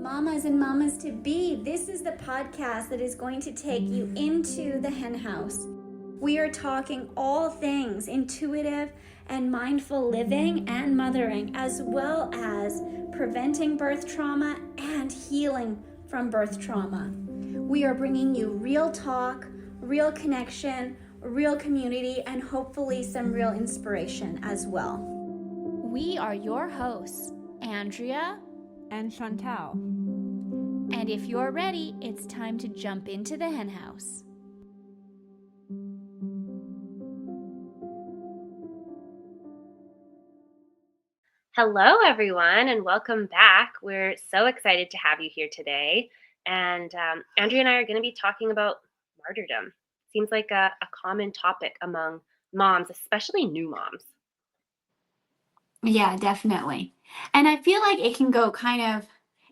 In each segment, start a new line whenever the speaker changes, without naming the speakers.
mamas and mamas to be. This is the podcast that is going to take you into the Hen House. We are talking all things intuitive and mindful living and mothering, as well as preventing birth trauma and healing from birth trauma. We are bringing you real talk, real connection, real community, and hopefully some real inspiration as well.
We are your hosts, Andrea
and Chantal.
And if you're ready, it's time to jump into the Hen House.
Hello, everyone, and welcome back. We're so excited to have you here today. And Andrea and I are going to be talking about martyrdom. Seems like a common topic among moms, especially new moms.
Yeah, definitely. And I feel like it can go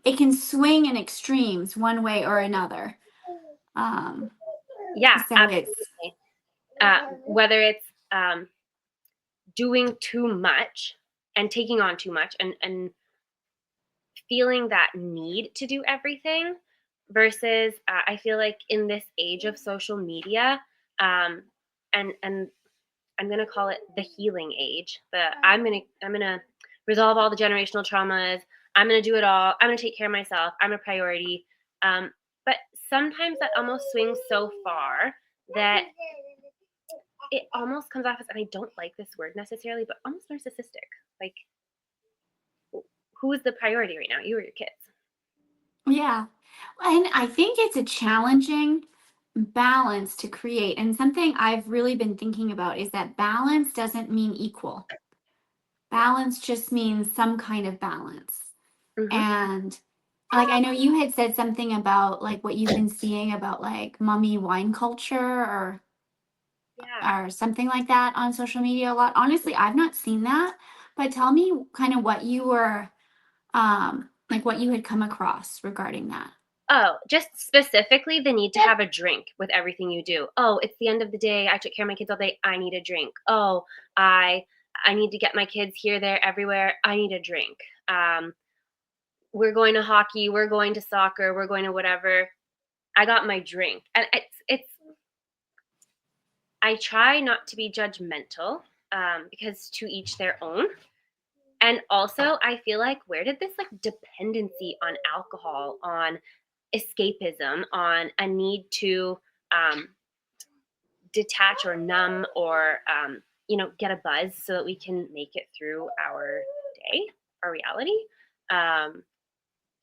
it can swing in extremes one way or another.
Yeah,
so
absolutely. Whether it's doing too much and taking on too much and feeling that need to do everything versus I feel like in this age of social media, and I'm gonna call it the healing age. I'm gonna resolve all the generational traumas. I'm gonna do it all. I'm gonna take care of myself. I'm a priority. But sometimes that almost swings so far that it almost comes off as, and I don't like this word necessarily, but almost narcissistic. Like, who is the priority right now? You or your kids?
Yeah. And I think it's a challenging balance to create. And something I've really been thinking about is that balance doesn't mean equal. Balance just means some kind of balance.
Mm-hmm.
And like, I know you had said something about like what you've been seeing about like mommy wine culture or something like that on social media a lot. Honestly, I've not seen that, but tell me kind of what you were like what you had come across regarding that.
Oh, just specifically the need to have a drink with everything you do. Oh, it's the end of the day. I took care of my kids all day. I need a drink. Oh, I need to get my kids here, there, everywhere. I need a drink. We're going to hockey. We're going to soccer. We're going to whatever. I got my drink, and it's. I try not to be judgmental because to each their own. And also, I feel like where did this like dependency on alcohol, on escapism, on a need to detach or numb or get a buzz so that we can make it through our day, our reality.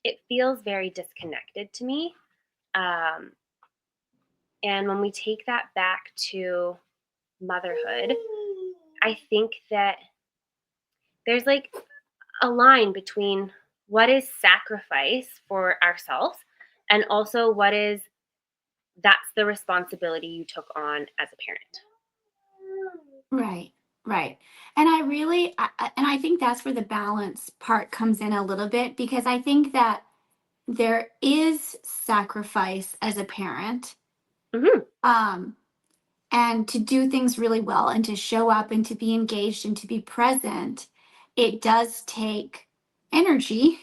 It feels very disconnected to me. And when we take that back to motherhood, I think that there's like a line between what is sacrifice for ourselves and also what is that's the responsibility you took on as a parent.
Right. And I think that's where the balance part comes in a little bit, because I think that there is sacrifice as a parent.
Mm-hmm.
And to do things really well and to show up and to be engaged and to be present, it does take energy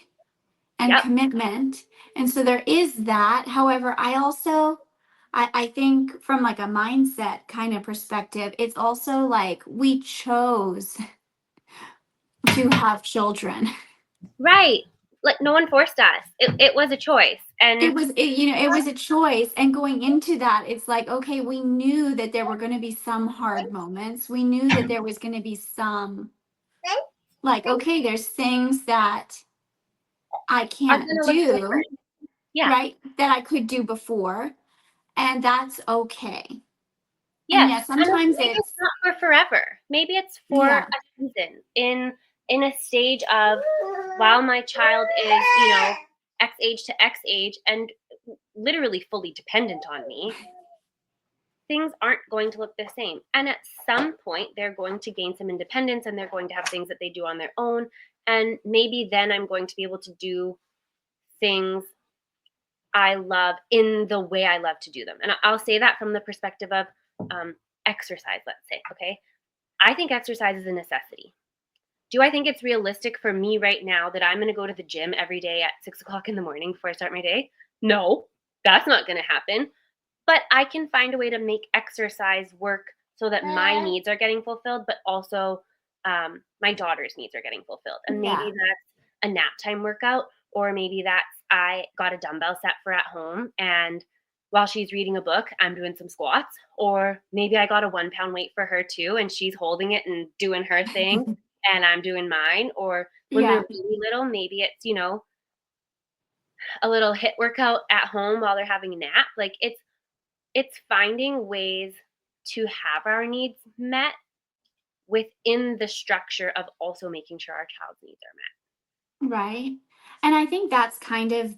and commitment. And so there is that. However, I think from like a mindset kind of perspective, it's also like we chose to have children.
Right. Like no one forced us. It was a choice. And
it was a choice. And going into that, it's like, okay, we knew that there were going to be some hard moments. We knew that there was going to be some like, okay, there's things that I can't do, right? That I could do before. And that's okay.
Yes.
And yeah, sometimes
maybe it's not for forever. Maybe it's for a season in a stage of while my child is, X age to X age and literally fully dependent on me, things aren't going to look the same. And at some point, they're going to gain some independence and they're going to have things that they do on their own. And maybe then I'm going to be able to do things I love in the way I love to do them. And I'll say that from the perspective of exercise, let's say, okay? I think exercise is a necessity. Do I think it's realistic for me right now that I'm going to go to the gym every day at 6 o'clock in the morning before I start my day? No, that's not going to happen. But I can find a way to make exercise work so that my needs are getting fulfilled, but also my daughter's needs are getting fulfilled. And maybe
Yeah.
that's a nap time workout, or maybe that's I got a dumbbell set for at home, and while she's reading a book, I'm doing some squats. Or maybe I got a 1 pound weight for her too, and she's holding it and doing her thing, and I'm doing mine. Or when they're
Yeah.
really little, maybe it's, a little hit workout at home while they're having a nap. Like it's finding ways to have our needs met within the structure of also making sure our child's needs are
Right. And I think that's kind of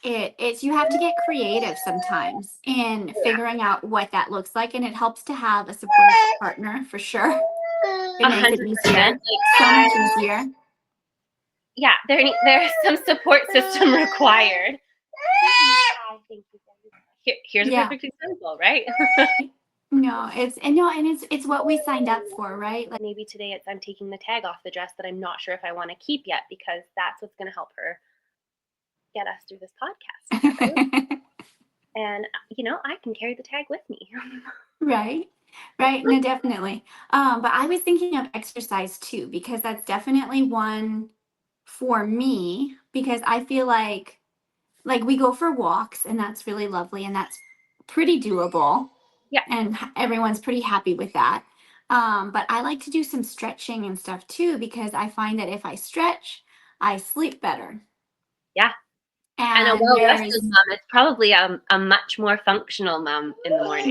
it's you have to get creative sometimes in
met.
figuring out what that looks like, and it helps to have a supportive partner for sure. It
Yeah,
makes it
100%.
easier,
Like
so much easier.
yeah, there's some support system required. Thank you. Here's a
Yeah.
perfect example, right?
No, it's what we signed up for, right? Like,
Maybe today I'm taking the tag off the dress that I'm not sure if I want to keep yet, because that's what's going to help her get us through this podcast together. And I can carry the tag with me.
right. Right. No, definitely. But I was thinking of exercise too, because that's definitely one for me, because I feel like we go for walks and that's really lovely and that's pretty doable
Yeah.
and everyone's pretty happy with that. But I like to do some stretching and stuff too, because I find that if I stretch, I sleep better.
Yeah. And a
And
well-rested
there's
mom is probably a much more functional mom in the morning.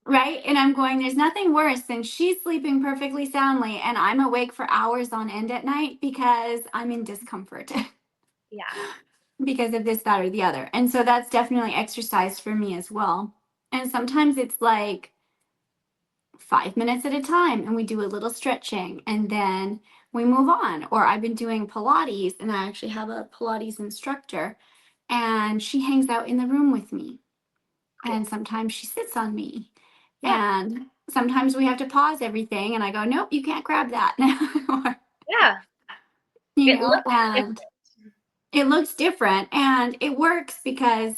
right. And I'm going, there's nothing worse than she's sleeping perfectly soundly and I'm awake for hours on end at night because I'm in discomfort
Yeah.
because of this, that, or the other. And so that's definitely exercise for me as well. And sometimes it's like 5 minutes at a time and we do a little stretching and then we move on. Or I've been doing Pilates and I actually have a Pilates instructor and she hangs out in the room with me.
Cool.
And sometimes she sits on me.
Yeah.
And sometimes we have to pause everything and I go, nope, you can't grab that. Or,
Yeah. It looks
and
different.
it looks different and it works because,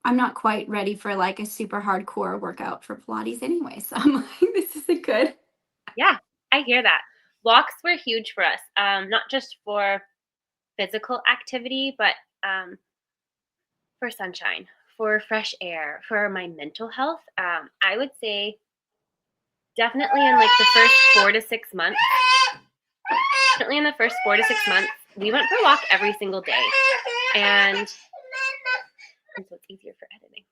I'm not quite ready for like a super hardcore workout for Pilates anyway. So I'm like, this isn't good.
Yeah, I hear that. Walks were huge for us, not just for physical activity, but for sunshine, for fresh air, for my mental health. I would say definitely in like the first 4 to 6 months, definitely in the first 4 to 6 months, we went for a walk every single day. And so it's easier for editing.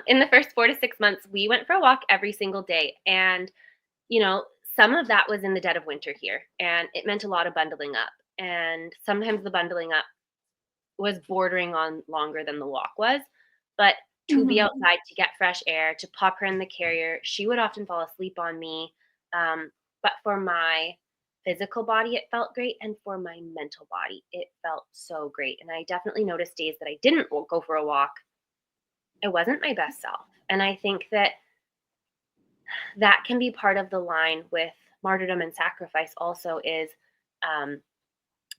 In the first 4 to 6 months, we went for a walk every single day. And some of that was in the dead of winter here, and it meant a lot of bundling up. And sometimes the bundling up was bordering on longer than the walk was. But to be
Mhm.
outside, to get fresh air, to pop her in the carrier, she would often fall asleep on me. But for my physical body, it felt great. And for my mental body, it felt so great. And I definitely noticed days that I didn't go for a walk, it wasn't my best self. And I think that can be part of the line with martyrdom and sacrifice also is um,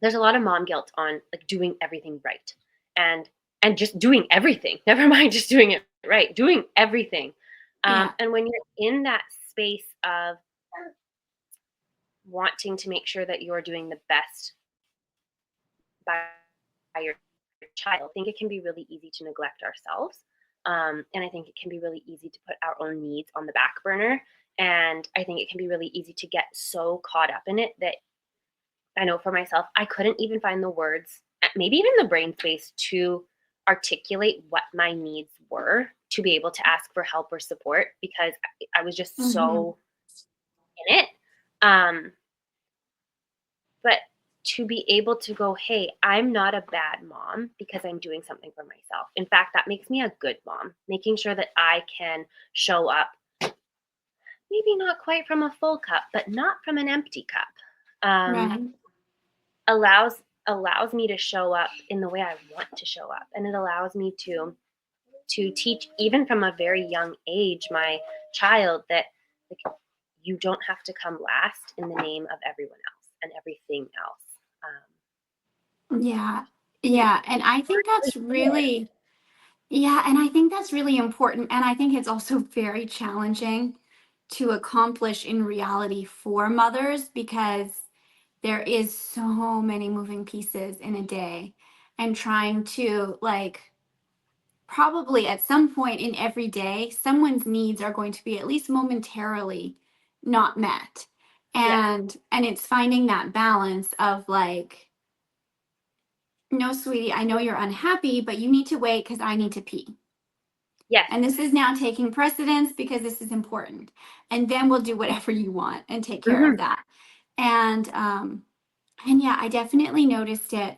there's a lot of mom guilt on like doing everything right and just doing everything, never mind just doing it right, doing everything.
Yeah.
And when you're in that space of wanting to make sure that you're doing the best by your child, I think it can be really easy to neglect ourselves. And I think it can be really easy to put our own needs on the back burner. And I think it can be really easy to get so caught up in it that I know for myself, I couldn't even find the words, maybe even the brain space to articulate what my needs were to be able to ask for help or support because I was just
Hmm.
so in it. Um, but to be able to go, hey, I'm not a bad mom because I'm doing something for myself. In fact, that makes me a good mom, making sure that I can show up, maybe not quite from a full cup, but not from an empty cup.
Right.
Allows me to show up in the way I want to show up, and it allows me to teach even from a very young age my child that like you don't have to come last in the name of everyone else and everything else.
Yeah. Yeah. And I think that's really, yeah. And I think that's really important. And I think it's also very challenging to accomplish in reality for mothers because there is so many moving pieces in a day and trying to like probably at some point in every day someone's needs are going to be at least momentarily not met,
Yes,
and it's finding that balance of like, no sweetie, I know you're unhappy but you need to wait because I need to pee,
yes,
and this is now taking precedence because this is important, and then we'll do whatever you want and take care
hmm
of that. And yeah, I definitely noticed it,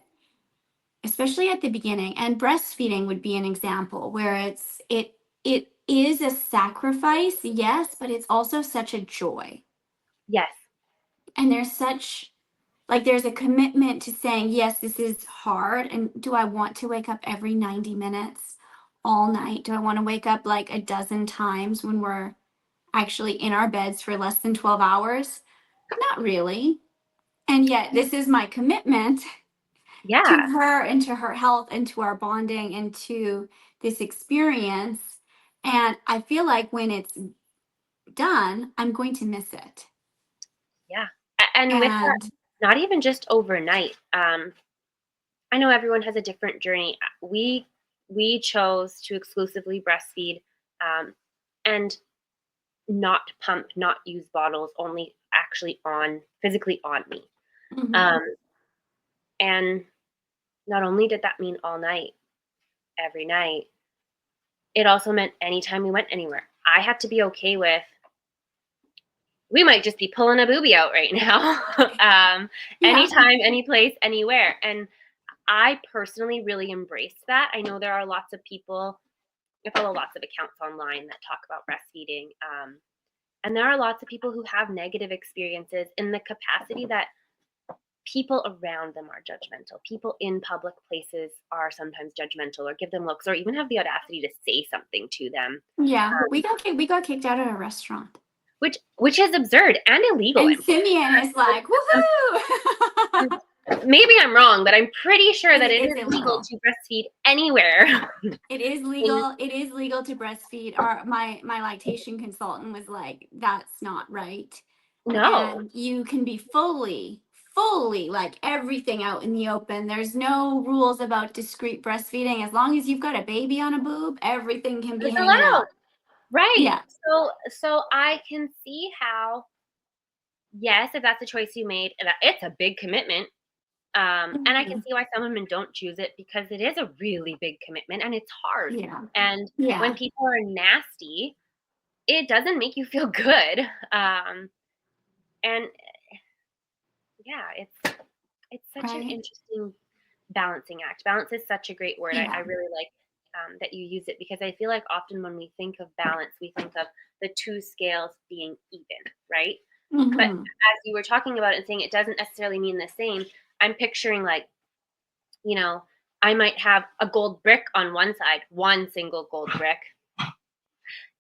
especially at the beginning. And breastfeeding would be an example where it is a sacrifice, yes, but it's also such a joy.
yes,
And there's such like there's a commitment to saying, yes, this is hard. And do I want to wake up every 90 minutes all night? Do I want to wake up like a dozen times when we're actually in our beds for less than 12 hours? Not really. And yet, this is my commitment to
yeah,
her and to her health and to our bonding and to this experience. And I feel like when it's done, I'm going to miss it.
yeah. And with that,
And
not even just overnight. I know everyone has a different journey. We chose to exclusively breastfeed, and not pump, not use bottles, only actually on physically on me.
mhm,
Um, and not only did that mean all night, every night, it also meant anytime we went anywhere, I had to be okay with, we might just be pulling a booby out right now.
yeah,
Anytime, any place, anywhere. And I personally really embraced that. I know there are lots of people, I follow lots of accounts online that talk about breastfeeding. And there are lots of people who have negative experiences in the capacity that people around them are judgmental. People in public places are sometimes judgmental or give them looks or even have the audacity to say something to them,
yeah. We got kicked out of a restaurant,
which is absurd and illegal.
and
I'm
Simeon is like,
um,
woohoo!
maybe I'm wrong, but I'm pretty sure that it
It's
is legal
illegal.
to breastfeed anywhere.
It is
In,
legal. It is legal to breastfeed. Our my lactation consultant was like, that's not right.
no,
And you can be fully like everything out in the open. There's no rules about discreet breastfeeding. As long as you've got a baby on a boob, everything can be
it's
hanging
allowed.
out.
Right.
Yeah.
So I can see how, yes, if that's a choice you made, it's a big commitment. And I can
Mhm.
see why some women don't choose it because it is a really big commitment and it's hard.
Yeah.
And when
Yeah.
people are nasty, it doesn't make you feel good. And yeah, it's such an
Right.
interesting balancing act. Balance is such a great word. I
Yeah.
really like that you use it because I feel like often when we think of balance, we think of the two scales being even, right? But
Hmm.
as you were talking about it and saying it doesn't necessarily mean the same, I'm picturing like, you know, I might have a gold brick on one side, one single gold brick.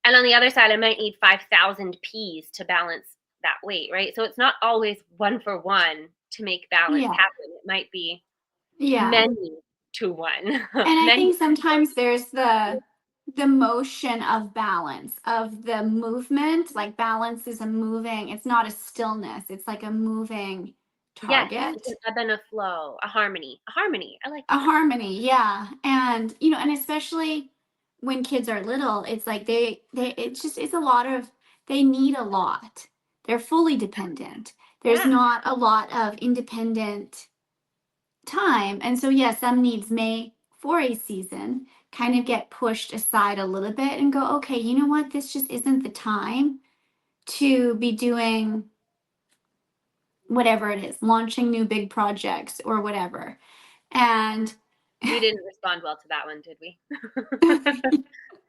And on the other side, I might need 5,000 peas to balance that weight, right? So it's not always one for one to make balance
Yeah.
happen. It might be
Yeah.
many to one,
And I
many
think
to one.
sometimes there's the motion of balance, of the movement. Like balance is a moving, it's not a stillness. It's like a moving
Yes, it's
target.
an ebb and a flow, a harmony. A harmony. I like
A
that.
harmony, yeah. And and especially when kids are little, it's like they it's a lot of, they need a lot. They're fully dependent. There's
Yeah.
not a lot of independent time. And so yes, some needs may for a season kind of get pushed aside a little bit and go, okay, you know what? This just isn't the time to be doing whatever it is, launching new big projects or whatever. And
We didn't respond well to that one, did we?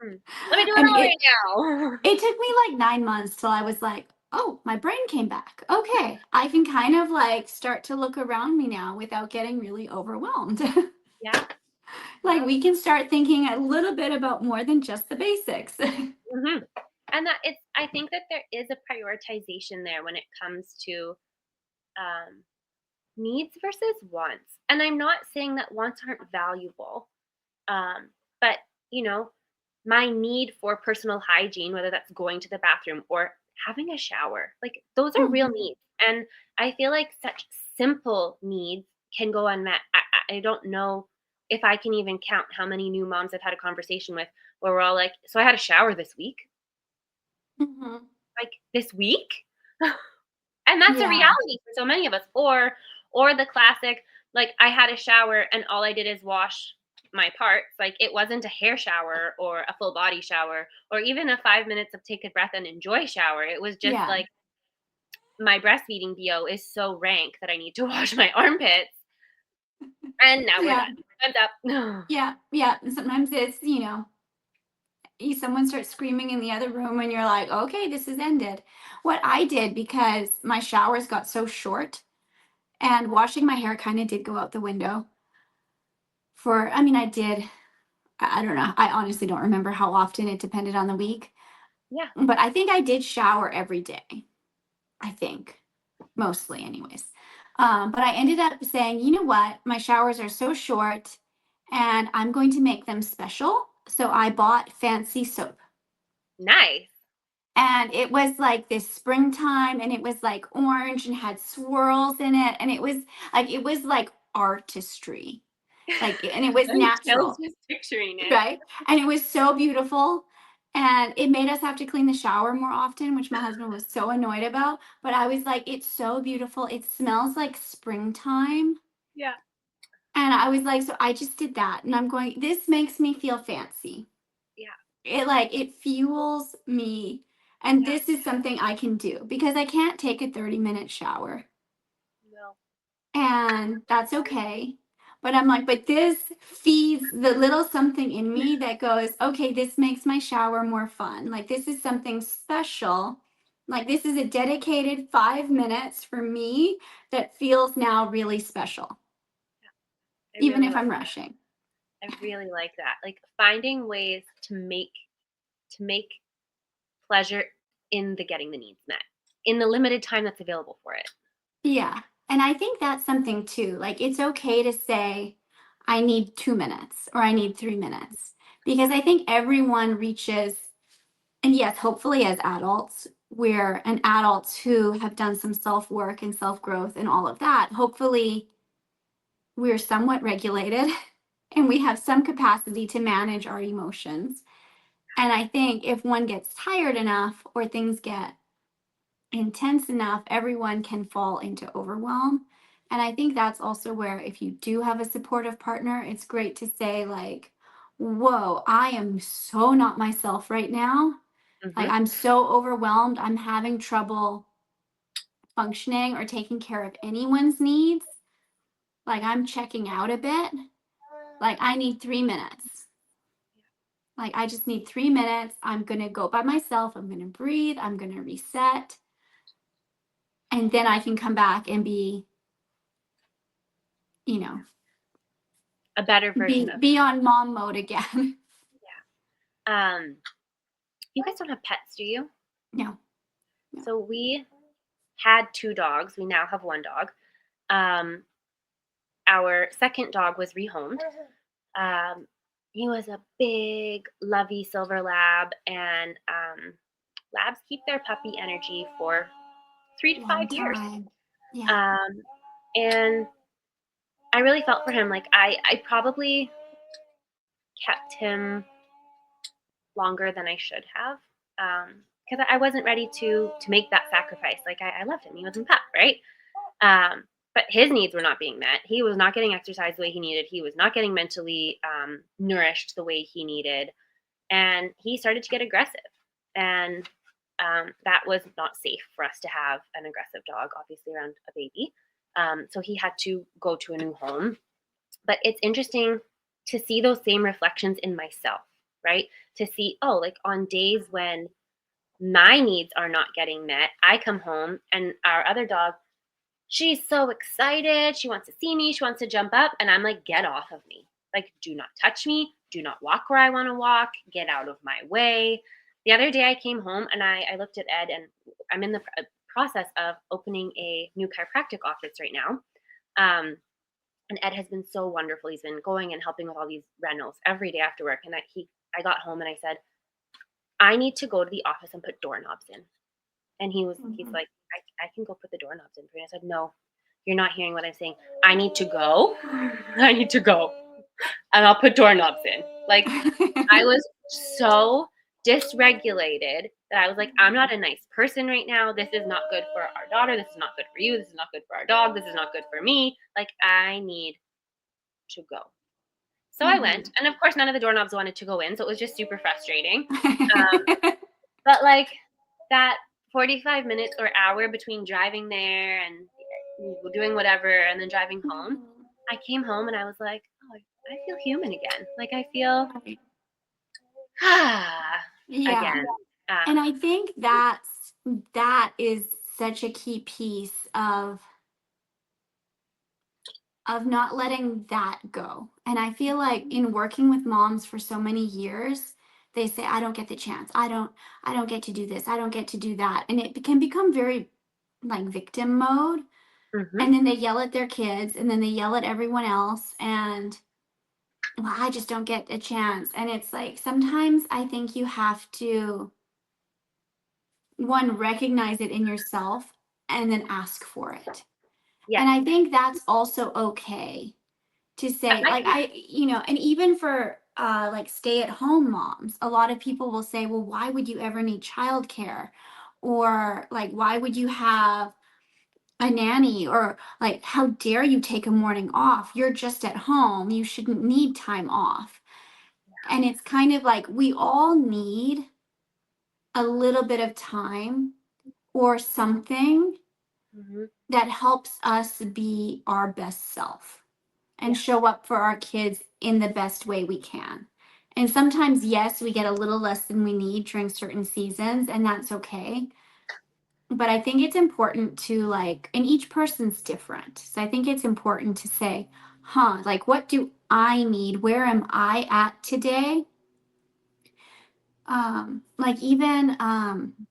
Hmm. Let me do it
and
all right now.
it took me like 9 months till I was like, oh, my brain came back. Okay, I can kind of like start to look around me now without getting really overwhelmed.
Yeah.
Like
Yep.
we can start thinking a little bit about more than just the basics.
Mhm. And that I think that there is a prioritization there when it comes to um, needs versus wants. And I'm not saying that wants aren't valuable, but you know, my need for personal hygiene, whether that's going to the bathroom or having a shower, like those are real
Mhm.
needs. And I feel like such simple needs can go unmet. I don't know if I can even count how many new moms I've had a conversation with where we're all like, so I had a shower this week.
Mhm.
Like this week? And that's a
Yeah.
reality for so many of us. Or the classic, like I had a shower and all I did is wash my parts. Like it wasn't a hair shower or a full body shower or even a 5 minutes of take a breath and enjoy shower. It was just
Yeah.
like my breastfeeding BO is so rank that I need to wash my armpits. And now we're
Yeah.
done. Time's up.
Yeah. Yeah. And sometimes it's, someone starts screaming in the other room and you're like, okay, this is ended. What I did, because my showers got so short and washing my hair kind of did go out the window I mean, I did, I don't know. I honestly don't remember how often. It depended on the week.
Yeah,
But I think I did shower every day. I think, mostly, anyways. But I ended up saying, you know what? My showers are so short and I'm going to make them special. So I bought fancy soap.
nice.
And it was like this springtime and it was like orange and had swirls in it. And it was like artistry. And it was
I'm chills
natural.
just picturing it.
Right? And it was so beautiful. And it made us have to clean the shower more often, which my husband was so annoyed about. But I was like, it's so beautiful. It smells like springtime.
Yeah,
And I was like, so I just did that. And I'm going, this makes me feel fancy.
yeah,
It fuels me. And
yeah.
this is something I can do because I can't take a 30-minute shower.
No.
And that's okay. But I'm like, but this feeds the little something in me that goes, okay, this makes my shower more fun. Like, this is something special. Like, this is a dedicated 5 minutes for me that feels now really special,
I
even
really
if
like
I'm rushing.
I really like that. Like finding ways to make pleasure in the getting the needs met in the limited time that's available for it.
Yeah. And I think that's something too. Like, it's okay to say, I need 2 minutes or I need 3 minutes because I think everyone reaches. And yes, hopefully as adults, and adults who have done some self work and self growth and all of that, hopefully we're somewhat regulated and we have some capacity to manage our emotions. And I think if one gets tired enough or things get intense enough, everyone can fall into overwhelm. And I think that's also where, if you do have a supportive partner, it's great to say, like, whoa, I am so not myself right now. Like,
Mhm.
I'm so overwhelmed. I'm having trouble functioning or taking care of anyone's needs. Like, I'm checking out a bit. Like, I need 3 minutes. Like, I just need 3 minutes. I'm going to go by myself. I'm going to breathe. I'm going to reset. And then I can come back and you know,
A better version of
be on mom mode again.
yeah. You guys don't have pets, do you?
No. No.
So we had 2 dogs. We now have 1 dog. Um, our second dog was rehomed. Um, he was a big, lovey silver lab, and labs keep their puppy energy for 3 to
Long
5 years.
time. Yeah.
Um, and I really felt for him. Like I probably kept him longer than I should have, because I wasn't ready to make that sacrifice. Like I loved him; he was a pup, right? But his needs were not being met. He was not getting exercise the way he needed. He was not getting mentally nourished the way he needed, and he started to get aggressive. And that was not safe for us to have an aggressive dog, obviously around a baby. So he had to go to a new home. But it's interesting to see those same reflections in myself, right? To see, oh, like on days when my needs are not getting met, I come home and our other dog, she's so excited. She wants to see me. She wants to jump up. And I'm like, get off of me. Like, do not touch me. Do not walk where I want to walk. Get out of my way. The other day I came home and I looked at Ed, and I'm in the process of opening a new chiropractic office right now. Um, and Ed has been so wonderful. He's been going and helping with all these renos every day after work. And I got home and I said, I need to go to the office and put doorknobs in. And he's like, I can go put the doorknobs in for you. I said, no, you're not hearing what I'm saying. I need to go. I need to go. And I'll put doorknobs in. Like, I was so dysregulated that I was like, I'm not a nice person right now. This is not good for our daughter. This is not good for you. This is not good for our dog. This is not good for me. Like, I need to go. So I went. And of course, none of the doorknobs wanted to go in. So it was just super frustrating. But like that 45 minutes or hour between driving there and doing whatever and then driving home, I came home and I was like, oh, I feel human again. Like I feel again.
And I think that is such a key piece of not letting that go. And I feel like in working with moms for so many years, they say, I don't get the chance. I don't get to do this. I don't get to do that. And it can become very like victim mode.
Mm-hmm.
And then they yell at their kids and then they yell at everyone else. And well, I just don't get a chance. And it's like sometimes I think you have to recognize it in yourself and then ask for it.
Yeah.
And I think that's also okay to say, like, and even for like stay-at-home moms, a lot of people will say, well, why would you ever need childcare? Or like, why would you have a nanny? Or like, how dare you take a morning off? You're just at home. You shouldn't need time off. And it's kind of like we all need a little bit of time or something that helps us be our best self and show up for our kids in the best way we can. And sometimes, yes, we get a little less than we need during certain seasons, and that's okay. But I think it's important to like, and each person's different. So I think it's important to say, like, what do I need? Where am I at today? Like even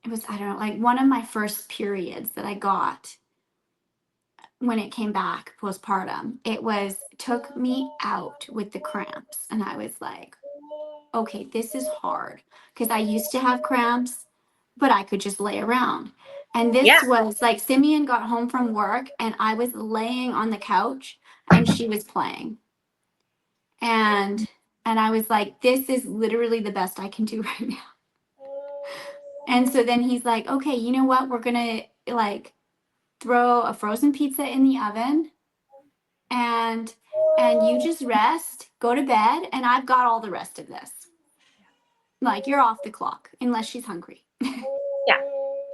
it was, I don't know, like one of my first periods that I got when it came back postpartum, took me out with the cramps. And I was like, okay, this is hard because I used to have cramps, but I could just lay around. And this was like Simeon got home from work and I was laying on the couch and she was playing. And I was like, this is literally the best I can do right now. And so then he's like, okay, you know what? We're going to like throw a frozen pizza in the oven and you just rest, go to bed, and I've got all the rest of this. Like you're off the clock unless she's hungry.
Yeah.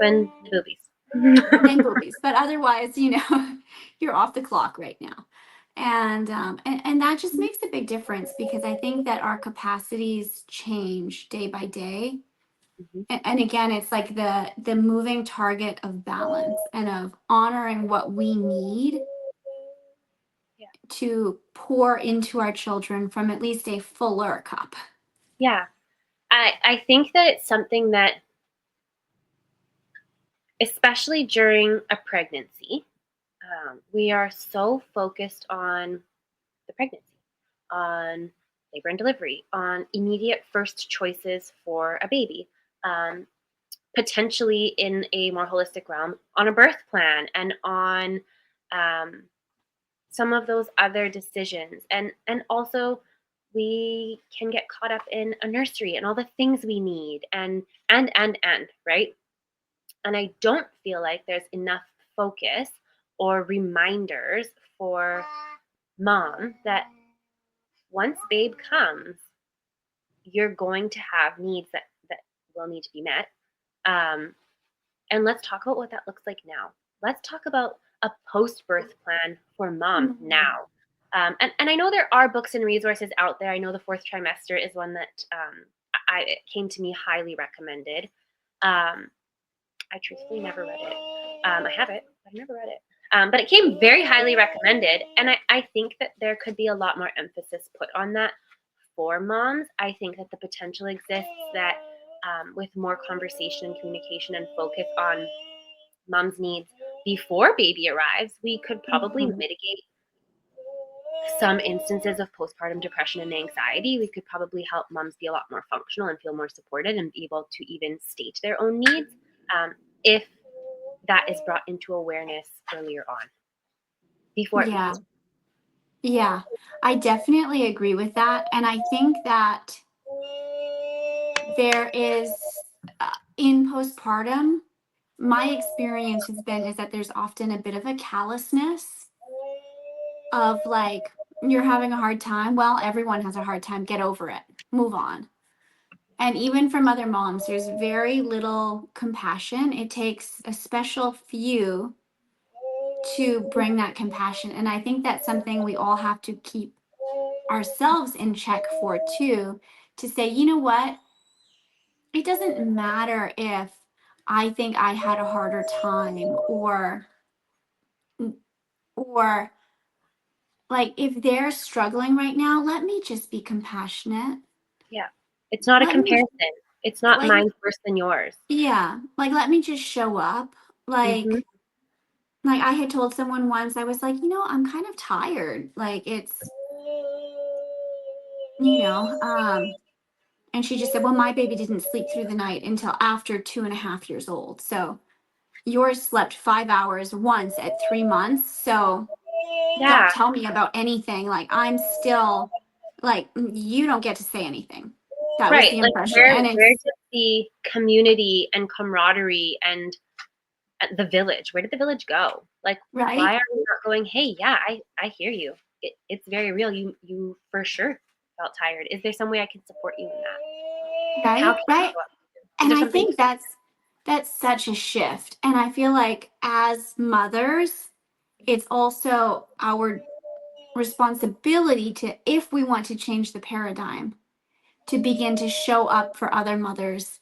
And boobies.
And boobies. But otherwise, you're off the clock right now. And that just makes a big difference because I think that our capacities change day by day. And again, it's like the moving target of balance and of honoring what we need to pour into our children from at least a fuller cup.
Yeah. I think that it's something that, especially during a pregnancy, we are so focused on the pregnancy, on labor and delivery, on immediate first choices for a baby, potentially in a more holistic realm, on a birth plan and on some of those other decisions. And also we can get caught up in a nursery and all the things we need and right? And I don't feel like there's enough focus or reminders for mom that once babe comes, you're going to have needs that will need to be met. And let's talk about what that looks like now. Let's talk about a post-birth plan for mom now. And I know there are books and resources out there. I know the 4th trimester is one that it came to me highly recommended. I truthfully never read it. I have it, but I never read it. But it came very highly recommended. And I think that there could be a lot more emphasis put on that for moms. I think that the potential exists that with more conversation and communication and focus on mom's needs before baby arrives, we could probably mitigate some instances of postpartum depression and anxiety. We could probably help moms be a lot more functional and feel more supported and be able to even state their own needs if that is brought into awareness earlier on before it
Yeah.
becomes.
Yeah. I definitely agree with that. And I think that there is, in postpartum, my experience has been is that there's often a bit of a callousness of like, you're having a hard time. Well, everyone has a hard time. Get over it. Move on. And even from other moms, there's very little compassion. It takes a special few to bring that compassion. And I think that's something we all have to keep ourselves in check for too, to say, you know what? It doesn't matter if I think I had a harder time, or like if they're struggling right now, let me just be compassionate.
Yeah. It's not a
Let me
comparison. It's not
like
mine's worse than yours.
yeah, like let me just show up.
Mm-hmm.
Like I had told someone once, I was like, I'm kind of tired. Like it's, you know, and she just said, well, my baby didn't sleep through the night until after 2.5 years old. So yours slept 5 hours once at 3 months. So don't
Yeah.
tell me about anything. Like I'm still like, you don't get to say anything. That was
Right.
the
Like
impression.
where
And
where
it's
did the community and camaraderie and the village, where did the village go? Like, why
right,
are we not going, hey, yeah, I hear you. It's very real. You for sure felt tired. Is there some way I can support you in that? How
right,
can I
right.
show up? Is
And
there
I
something?
think that's such a shift. And I feel like as mothers, it's also our responsibility to, if we want to change the paradigm, to begin to show up for other mothers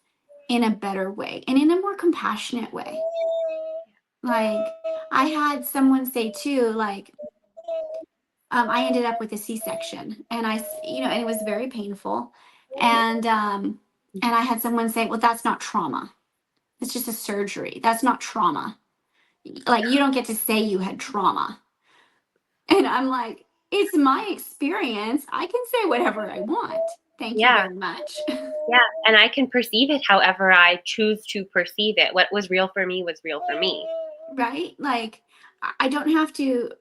in a better way and in a more compassionate way. Like I had someone say too, like, I ended up with a C-section, and and it was very painful. And I had someone say, well, that's not trauma. It's just a surgery. That's not trauma. Like you don't get to say you had trauma. And I'm like, it's my experience. I can say whatever I want. Thank you
Yeah,
very much.
yeah. And I can perceive it however I choose to perceive it. What was real for me was real for me.
Right? Like I don't have to,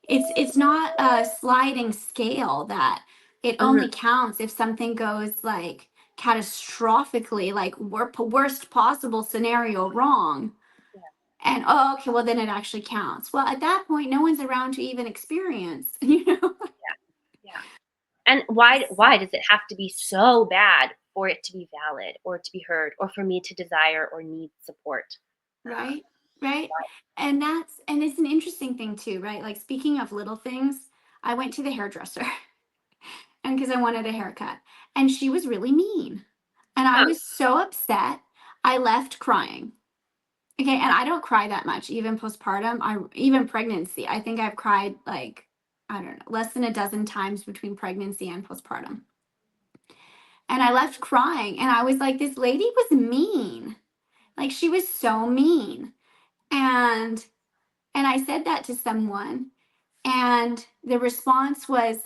it's not a sliding scale that it
Mhm.
only counts if something goes like catastrophically, like worst possible scenario wrong. And oh, okay, well then it actually counts. Well, at that point, no one's around to even experience, you know?
Yeah. And why does it have to be so bad for it to be valid or to be heard or for me to desire or need support?
Right, right. And it's an interesting thing too, right? Like speaking of little things, I went to the hairdresser and because I wanted a haircut, and she was really mean. And I
Huh.
was so upset. I left crying. Okay, and I don't cry that much, even postpartum. Even pregnancy. I think I've cried like, I don't know, less than a dozen times between pregnancy and postpartum. And I left crying, and I was like, this lady was mean. Like she was so mean. And I said that to someone, and the response was,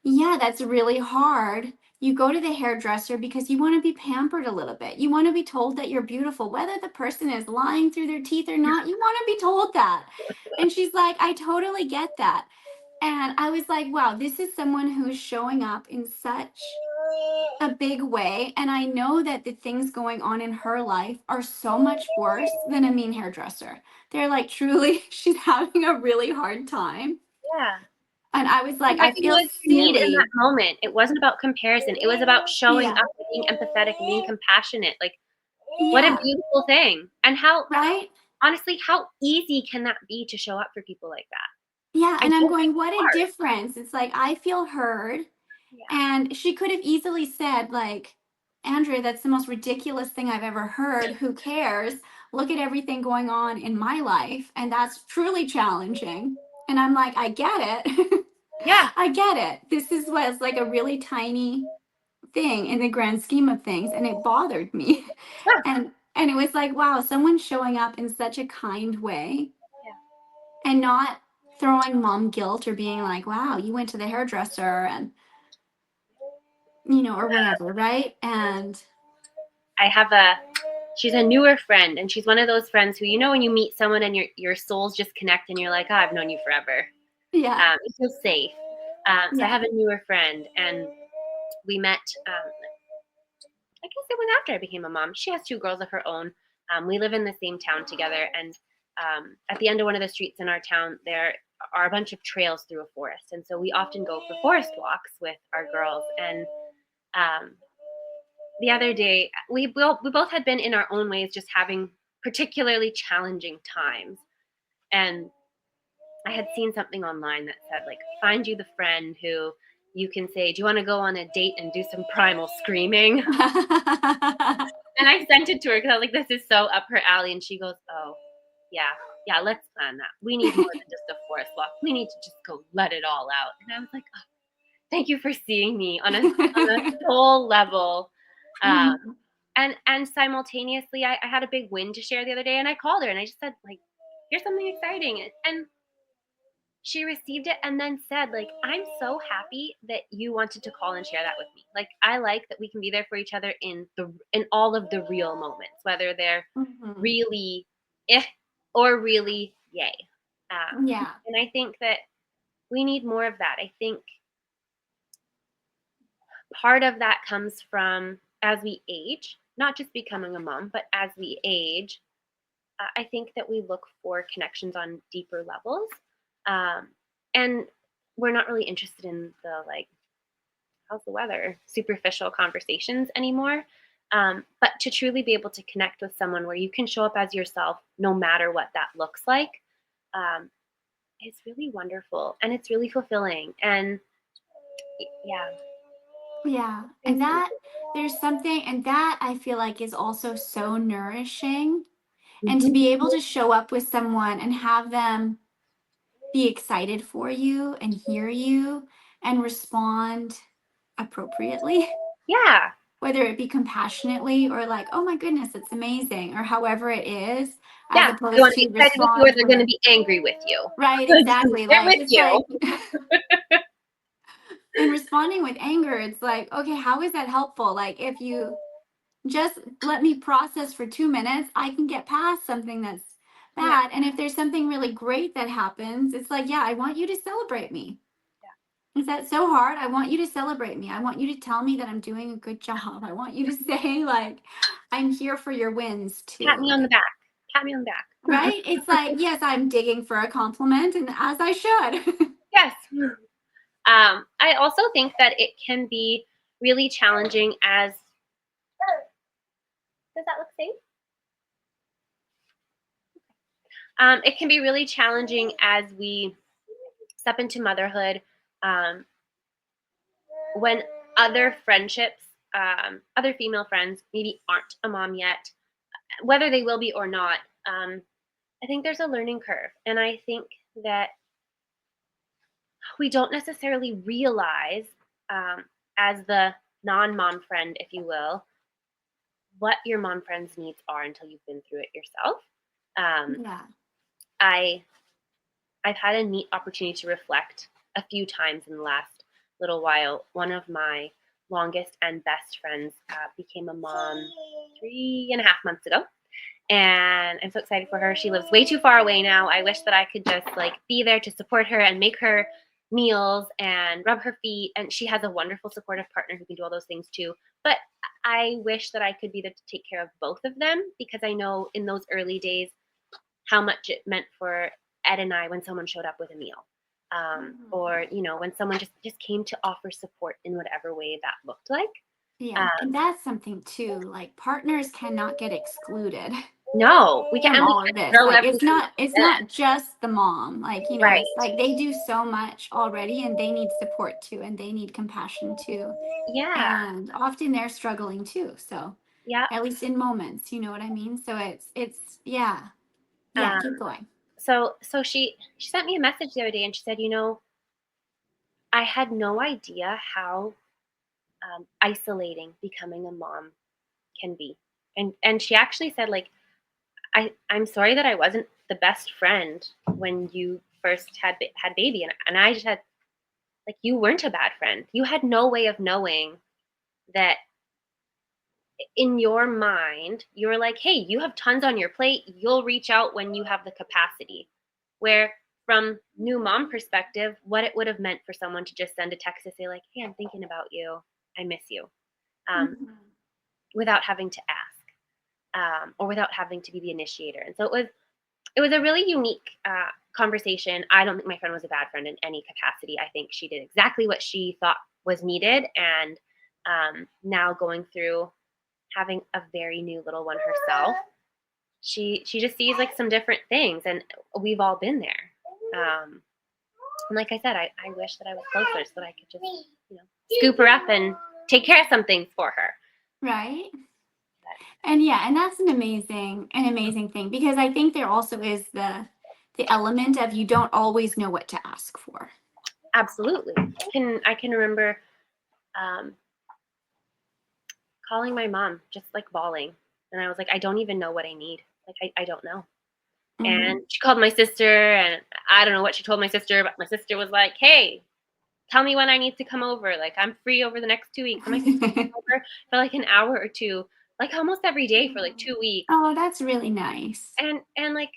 yeah, that's really hard. You go to the hairdresser because you want to be pampered a little bit. You want to be told that you're beautiful, whether the person is lying through their teeth or not. You want to be told that. And she's like, I totally get that. And I was like, wow, this is someone who's showing up in such a big way. And I know that the things going on in her life are so much worse than a mean hairdresser. They're like, truly, she's having a really hard time.
Yeah.
And I was like,
And
I feel
recognize your need in that
silly.
moment. It wasn't about comparison. It was about showing
Yeah.
up and being empathetic and being compassionate. Like, what a
Yeah.
beautiful thing. And how,
Right.
honestly, how easy can that be to show up for people like
Yeah.
that? I
And I'm
don't think
going,
it's
what a
hard.
difference. It's like, I feel heard.
Yeah.
And she could have easily said, like, Andrea, that's the most ridiculous thing I've ever heard. Who cares? Look at everything going on in my life. And that's truly challenging. And I'm like, I get it.
Yeah.
I get it. This is was like a really tiny thing in the grand scheme of things, and it bothered me.
Yeah.
And it was like, wow, someone's showing up in such a kind way
Yeah.
and not throwing mom guilt or being like, wow, you went to the hairdresser and or whatever, right? And
I have she's a newer friend, and she's one of those friends who, when you meet someone and your souls just connect and you're like, oh, I've known you forever.
yeah,
It feels safe. So I
yeah.
have a newer friend, and we met, I guess it was after I became a mom. She has 2 girls of her own. We live in the same town together, and at the end of one of the streets in our town, there are a bunch of trails through a forest. And so we often go for forest walks with our girls. And um, the other day, we both had been in our own ways just having particularly challenging times. And I had seen something online that said, like, find you the friend who you can say, do you want to go on a date and do some primal screaming? And I sent it to her because I was like, this is so up her alley. And she goes, oh, yeah, let's plan that. We need more than just a forest walk. We need to just go let it all out. And I was like, oh, thank you for seeing me on a soul level. And simultaneously, I had a big win to share the other day, and I called her and I just said, like, here's something exciting. And she received it and then said, like, I'm so happy that you wanted to call and share that with me. Like, I like that we can be there for each other in all of the real moments, whether they're
Mhm.
really or really yay.
Yeah.
And I think that we need more of that. I think part of that comes from as we age, not just becoming a mom, but as we age, I think that we look for connections on deeper levels. Um, and we're not really interested in the, like, how's the weather, superficial conversations anymore. But to truly be able to connect with someone where you can show up as yourself, no matter what that looks like, um, is really wonderful and it's really fulfilling. And yeah,
Yeah. And there's something, and that I feel like is also so nourishing. And to
Mhm.
be able to show up with someone and have them be excited for you and hear you and respond appropriately,
Yeah,
whether it be compassionately or like, oh my goodness, it's amazing, or however it is, as
yeah. They want
opposed
to be
to
excited with you, or
respond
they're going to
with,
be angry with you.
right,
Like,
exactly.
they're
Like,
with
it's
you.
like, and responding with anger, it's like, okay, how is that helpful? Like, if you just let me process for 2 minutes, I can get past something that's
Yeah,
bad. And if there's something really great that happens, it's like, yeah, I want you to celebrate me. Is that so hard? I want you to celebrate me. I want you to tell me that I'm doing a good job. I want you to say, like, I'm here for your wins
pat
too.
me on the back. Pat me on the back.
Right? It's like, yes, I'm digging for a compliment, and as I should.
Yes. I also think that it can be really challenging as. Does that look safe? It can be really challenging as we step into motherhood, um, when other friendships, other female friends maybe aren't a mom yet, whether they will be or not. I think there's a learning curve, and I think that we don't necessarily realize, as the non-mom friend, if you will, what your mom friend's needs are until you've been through it yourself. Um,
Yeah.
I I've had a neat opportunity to reflect a few times in the last little while. One of my longest and best friends became a mom 3.5 months ago, and I'm so excited for her. She lives way too far away now. I wish that I could just, like, be there to support her and make her meals and rub her feet. And she has a wonderful supportive partner who can do all those things too. But I wish that I could be there to take care of both of them, because I know in those early days how much it meant for Ed and I when someone showed up with a meal. Or when someone just came to offer support in whatever way that looked like.
Yeah. And
Um,
that's something too. Like, partners cannot get excluded
no, we
from
can't. We
all of
can't
this.
throw
Like,
everything
it's
in.
not just the mom. Like,
Right.
it's like they do so much already, and they need support too, and they need compassion too.
Yeah.
And often they're struggling too. So,
Yeah.
at least in moments, you know what I mean? So it's yeah. Yeah, keep
Um,
going.
so she sent me a message the other day, and she said, I had no idea how isolating becoming a mom can be. And she actually said, like, I'm sorry that I wasn't the best friend when you first had baby, and I just had, like, you weren't a bad friend. You had no way of knowing that in your mind, you're like, hey, you have tons on your plate. You'll reach out when you have the capacity. Where from new mom perspective, what it would have meant for someone to just send a text to say, like, hey, I'm thinking about you. I miss you. Um,
Mhm.
without having to ask, or without having to be the initiator. And so it was a really unique conversation. I don't think my friend was a bad friend in any capacity. I think she did exactly what she thought was needed. And now going through having a very new little one herself, she just sees like some different things, and we've all been there. And like I said, I wish that I was closer so that I could just, scoop her up and take care of some things for her.
Right. And yeah, and that's an amazing thing, because I think there also is the element of you don't always know what to ask for.
Absolutely. I can remember um, calling my mom, just like bawling, and I was like, I don't even know what I need. Like, I don't know.
Mm-hmm.
And she called my sister, and I don't know what she told my sister, but my sister was like, hey, tell me when I need to come over. Like, I'm free over the next 2 weeks. I'm like, "Can you come over for like an hour or two, like almost every day for like 2 weeks."
Oh, that's really nice.
And like,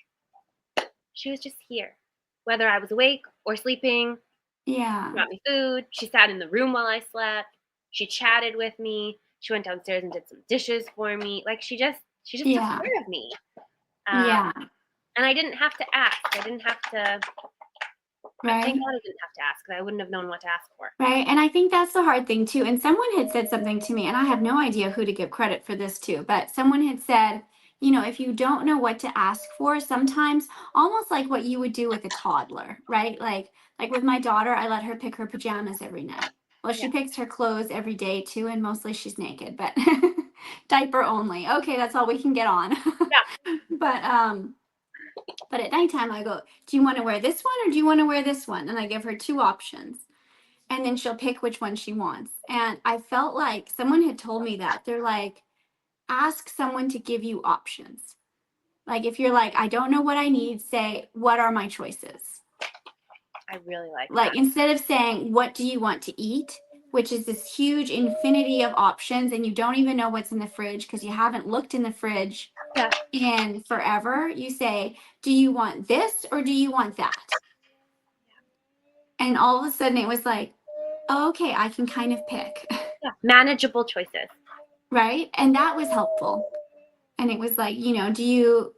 she was just here, whether I was awake or sleeping. She
Yeah.
brought me food. She sat in the room while I slept. She chatted with me. She went downstairs and did some dishes for me. Like, she just took
Yeah.
care of me. Um,
Yeah.
and I didn't have to ask. I didn't have to. Thank
Right.
God I didn't have to ask, because I wouldn't have known what to ask for.
Right. And I think that's the hard thing too. And someone had said something to me, and I have no idea who to give credit for this to, but someone had said, if you don't know what to ask for, sometimes almost like what you would do with a toddler, right? Like with my daughter, I let her pick her pajamas every night. Well,
Yeah.
she picks her clothes every day too, and mostly she's naked, but diaper only. Okay, that's all we can get on.
Yeah.
But but at nighttime I go, do you want to wear this one or do you want to wear this one? And I give her two options, and then she'll pick which one she wants. And I felt like someone had told me that. They're like, ask someone to give you options. Like, if you're like, I don't know what I need, say, what are my choices?
I really like
Like,
that.
instead of saying, what do you want to eat? Which is this huge infinity of options, and you don't even know what's in the fridge because you haven't looked in the fridge
Yeah.
in forever. You say, do you want this or do you want that? And all of a sudden it was like, oh, okay, I can kind of pick.
Yeah. Manageable choices.
Right? And that was helpful. And it was like, you know, do you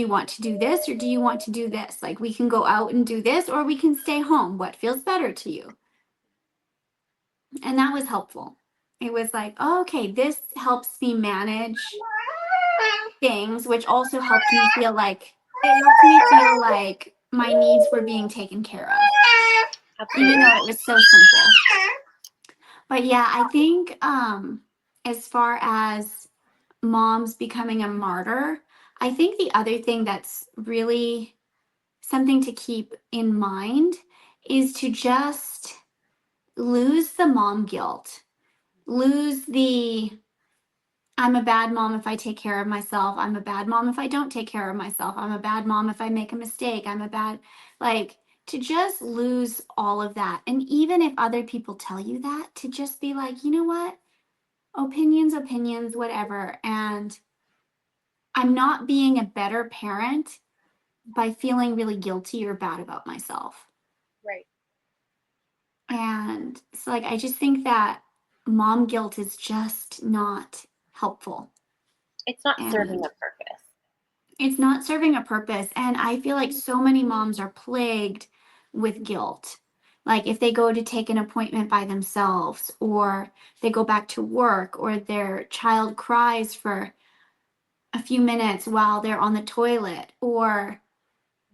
want to do this or do you want to do this? Like, we can go out and do this or we can stay home. What feels better to you? And that was helpful. It was like, oh, okay, this helps me manage things, which also helped me feel like my needs were being taken care of, even
Absolutely.
though it was so simple. But yeah, I think as far as moms becoming a martyr, I think the other thing that's really something to keep in mind is to just lose the mom guilt. Lose the I'm a bad mom if I take care of myself. I'm a bad mom if I don't take care of myself. I'm a bad mom if I make a mistake. I'm a bad, like, to just lose all of that. And even if other people tell you that, to just be like, you know what? Opinions, whatever. And I'm not being a better parent by feeling really guilty or bad about myself.
Right.
And it's like, I just think that mom guilt is just not helpful.
It's not serving
And
a purpose.
it's not serving a purpose. And I feel like so many moms are plagued with guilt. Like, if they go to take an appointment by themselves, or they go back to work, or their child cries for a few minutes while they're on the toilet, or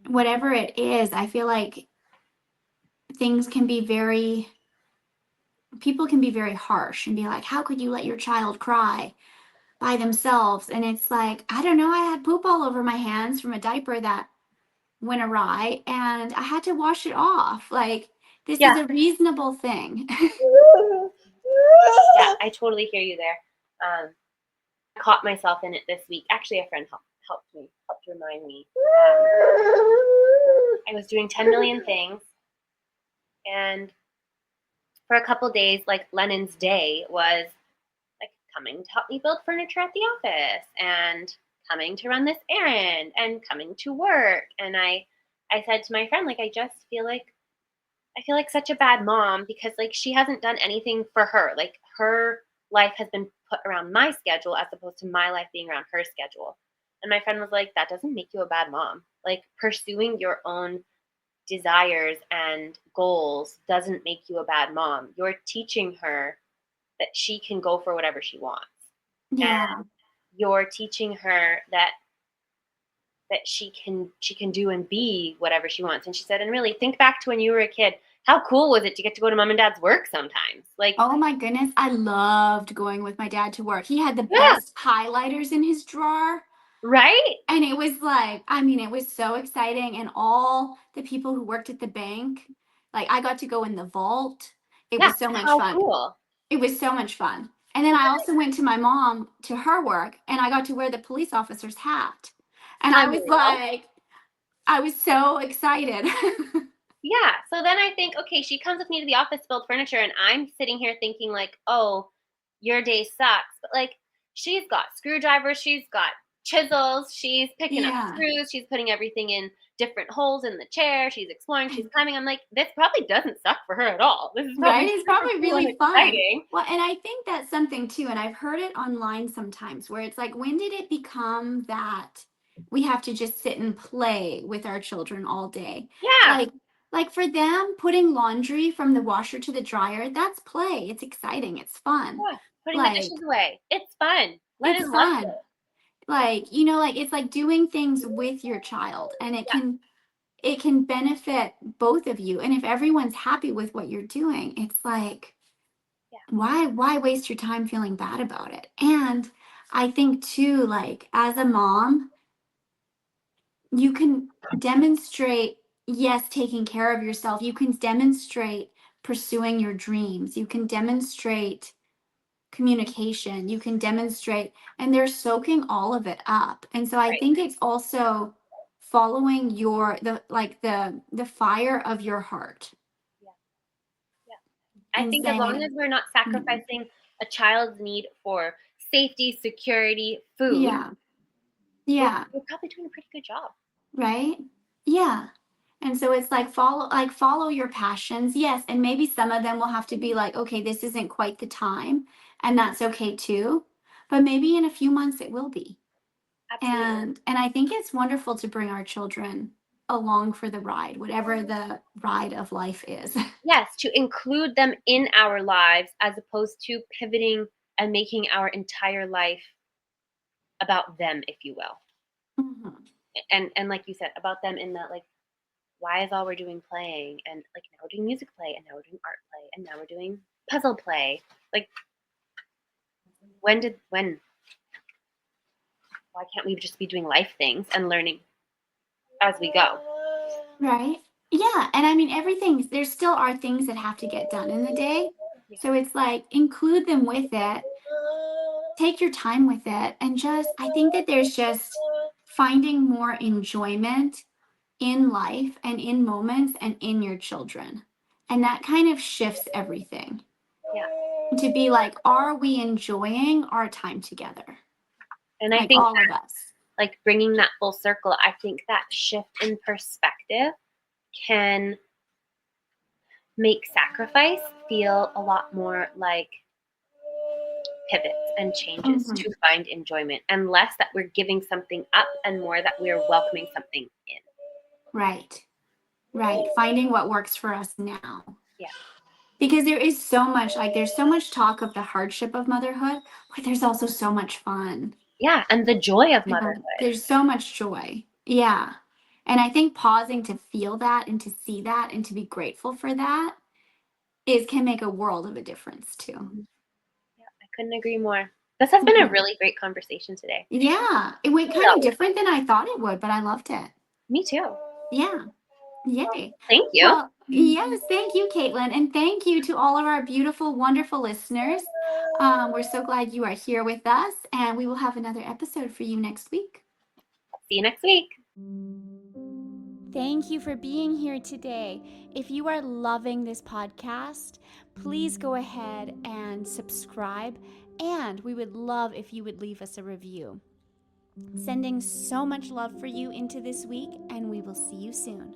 whatever it is, I feel like things can be very, people can be very harsh and be like, how could you let your child cry by themselves? And it's like, I don't know, I had poop all over my hands from a diaper that went awry and I had to wash it off. Like, this
Yeah.
is a reasonable thing.
Yeah, I totally hear you there. I caught myself in it this week. Actually, a friend helped remind me. I was doing 10 million things, and for a couple days, like Lennon's day was like coming to help me build furniture at the office, and coming to run this errand, and coming to work. And I said to my friend, like, I feel like such a bad mom because like she hasn't done anything for her. Like her life has been put around my schedule as opposed to my life being around her schedule. And my friend was like, that doesn't make you a bad mom. Like pursuing your own desires and goals doesn't make you a bad mom. You're teaching her that she can go for whatever she wants.
Yeah.
And you're teaching her that she can do and be whatever she wants. And she said, and really think back to when you were a kid. How cool was it to get to go to mom and dad's work sometimes? Like,
Oh my goodness, I loved going with my dad to work. He had the
yeah,
best highlighters in his drawer.
right?
And it was like, I mean, it was so exciting. And all the people who worked at the bank, like I got to go in the vault. It
Yeah,
was so much
how
fun.
cool.
It was so much fun. And then I also went to my mom to her work and I got to wear the police officer's hat. And I was
Unreal.
like, I was so excited.
Yeah. So then I think, okay, she comes with me to the office to build furniture, and I'm sitting here thinking, like, oh, your day sucks. But like, she's got screwdrivers, she's got chisels, she's picking up
Yeah.
screws, she's putting everything in different holes in the chair, she's exploring, she's climbing. I'm like, this probably doesn't suck for her at all. This is
Right?
probably
It's
super
probably
cool and
really fun.
exciting.
Well, and I think that's something too, and I've heard it online sometimes where it's like, when did it become that we have to just sit and play with our children all day?
Yeah.
Like for them, putting laundry from the washer to the dryer, that's play. It's exciting. It's fun.
Yeah. Putting the
Like,
dishes away. It's fun.
it's
Lennon loves
fun.
it.
Like, you know, like it's like doing things with your child and
Yeah.
it can benefit both of you. And if everyone's happy with what you're doing, it's like,
Yeah.
why waste your time feeling bad about it? And I think too, like as a mom, you can demonstrate, yes, taking care of yourself. You can demonstrate pursuing your dreams. You can demonstrate communication. You can demonstrate, and they're soaking all of it up. And so I
Right.
think it's also following the fire of your heart
Yeah. Yeah. I
and
think as long
saying,
as we're not
mm,
sacrificing a child's need for safety, security, food,
yeah,
we're,
yeah.
we're probably doing a pretty good job.
Right? Yeah. And so it's like follow your passions. Yes, and maybe some of them will have to be like, okay, this isn't quite the time, and that's okay too. But maybe in a few months it will be.
Absolutely.
And I think it's wonderful to bring our children along for the ride, whatever the ride of life is.
Yes, to include them in our lives as opposed to pivoting and making our entire life about them, if you will.
Mhm.
And like you said, about them in that like why is all we're doing playing, and like now we're doing music play, and now we're doing art play, and now we're doing puzzle play. Like when why can't we just be doing life things and learning as we go?
Right? Yeah, and I mean everything there still are things that have to get done in the day.
Yeah.
So it's like include them with it, take your time with it, and just I think that there's just finding more enjoyment in life and in moments and in your children. And that kind of shifts everything
Yeah.
to be like, are we enjoying our time together?
And I
Like
think
all of us.
like bringing that full circle, I think that shift in perspective can make sacrifice feel a lot more like pivots and changes
Mhm.
to find enjoyment, and less that we're giving something up and more that we're welcoming something in.
Right. Right. Finding what works for us now.
Yeah.
Because there is so much, like, there's so much talk of the hardship of motherhood, but there's also so much fun.
Yeah. And the joy of
Yeah,
motherhood.
there's so much joy. Yeah. And I think pausing to feel that and to see that and to be grateful for that is can make a world of a difference too.
Mhm. Yeah. I couldn't agree more. This has been a
Mhm.
really great conversation today.
Yeah, it went kind of
So,
different than I thought it would, but I loved it.
me too.
Yeah. Yay.
Thank you.
Well,
Yes, thank you, Caitlin. And thank you to all of our beautiful, wonderful listeners. We're so glad you are here with us, and we will have another episode for you next week.
See you next week.
Thank you for being here today. If you are loving this podcast, please go ahead and subscribe, and we would love if you would leave us a review. Sending so much love for you into this week, and we will see you soon.